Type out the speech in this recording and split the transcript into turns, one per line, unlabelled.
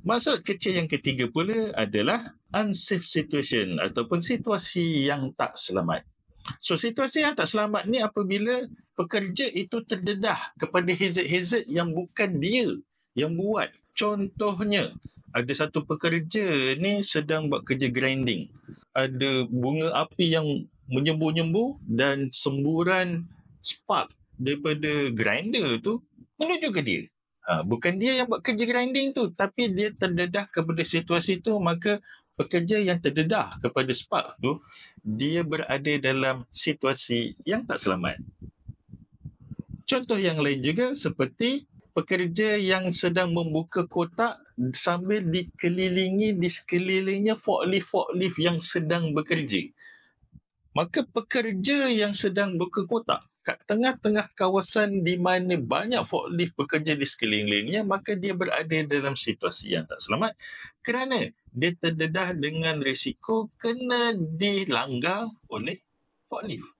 Maksud kecil yang ketiga pula adalah unsafe situation ataupun situasi yang tak selamat. So, situasi yang tak selamat ni apabila pekerja itu terdedah kepada hazard-hazard yang bukan dia yang buat. Contohnya, ada satu pekerja ni sedang buat kerja grinding. Ada bunga api yang menyembur-nyembur dan semburan spark daripada grinder tu menuju ke dia. Bukan dia yang buat kerja grinding tu, tapi dia terdedah kepada situasi tu, maka pekerja yang terdedah kepada spark tu, dia berada dalam situasi yang tak selamat. Contoh yang lain juga seperti pekerja yang sedang membuka kotak sambil dikelilingi di sekelilingnya forklift yang sedang bekerja. Maka pekerja yang sedang buka kotak kat tengah-tengah kawasan di mana banyak forklift bekerja di sekelilingnya, maka dia berada dalam situasi yang tak selamat kerana dia terdedah dengan risiko kena dilanggar oleh forklift.